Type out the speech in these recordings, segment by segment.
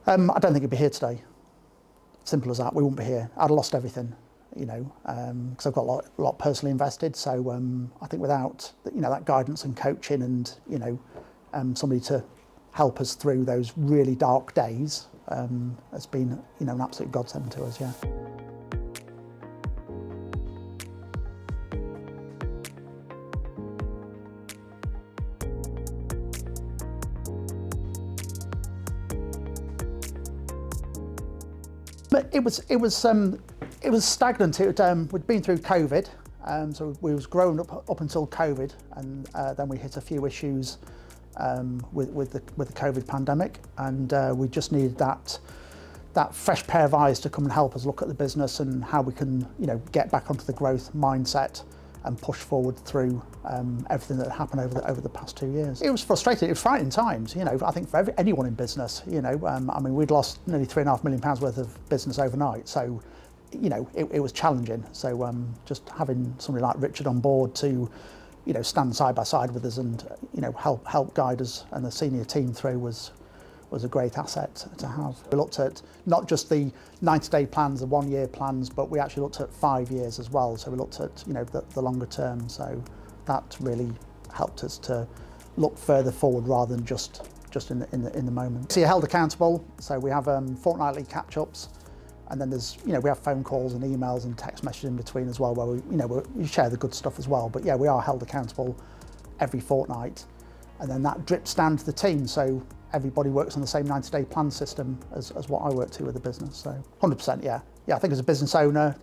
I don't think he'd be here today. Simple as that. We wouldn't be here. I'd have lost everything, because I've got a lot personally invested. So I think without that guidance and coaching and somebody to help us through those really dark days has been an absolute godsend to us. Yeah. But it was stagnant. We'd been through COVID, so we was growing up until COVID, and then we hit a few issues with the COVID pandemic, and we just needed that fresh pair of eyes to come and help us look at the business and how we can get back onto the growth mindset and push forward through everything that happened over the past 2 years. It was frustrating. It was frightening times. I think for anyone in business. We'd lost nearly £3.5 million worth of business overnight. So, it was challenging. So, just having somebody like Richard on board to, stand side by side with us and help guide us and the senior team through was a great asset to have. We looked at not just the 90-day plans, the 1-year plans, but we actually looked at 5 years as well. So we looked at the longer term. So that really helped us to look further forward rather than just in the moment. So you're held accountable. So we have fortnightly catch-ups, and then there's we have phone calls and emails and text messages in between as well, where we share the good stuff as well. But yeah, we are held accountable every fortnight, and then that drips down to the team. So everybody works on the same 90-day plan system as what I work to with the business. So 100%, yeah. Yeah, I think as a business owner,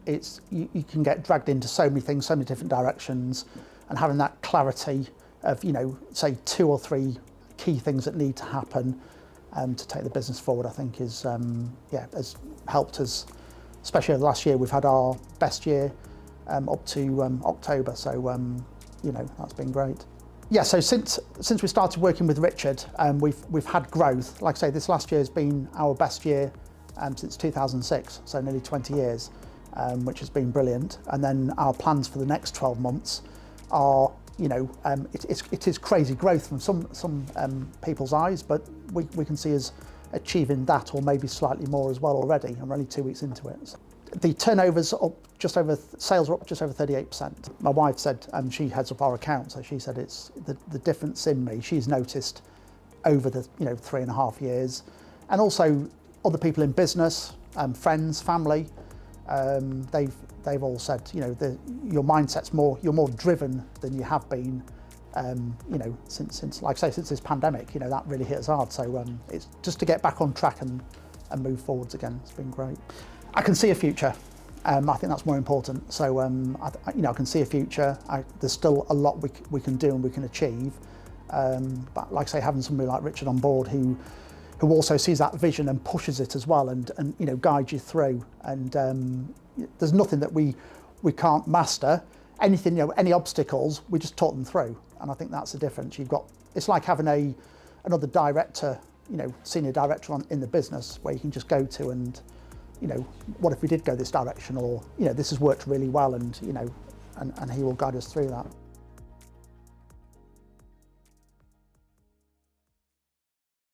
you can get dragged into so many things, so many different directions, and having that clarity of, say 2 or 3 key things that need to happen to take the business forward, I think has helped us, especially over the last year. We've had our best year up to October, so that's been great. Yeah, so since we started working with Richard, we've had growth. Like I say, this last year has been our best year since 2006, so nearly 20 years, which has been brilliant. And then our plans for the next 12 months are, it is crazy growth from some people's eyes, but we can see us achieving that or maybe slightly more as well already, and we're only 2 weeks into it. The turnover's up sales are up just over 38%. My wife said, she heads up our account, so she said it's the difference in me. She's noticed over the 3.5 years, and also other people in business, friends, family. They've all said, your mindset's you're more driven than you have been, since like I say, since this pandemic. That really hit us hard. So it's just to get back on track and move forwards again. It's been great. I can see a future. I think that's more important. So I can see a future. There's still a lot we can do and we can achieve. But like I say, having somebody like Richard on board who also sees that vision and pushes it as well, and guides you through. And there's nothing that we can't master. Anything, any obstacles, we just talk them through. And I think that's the difference. It's like having another director, senior director in the business, where you can just go to and, what if we did go this direction, or this has worked really well, and and he will guide us through that.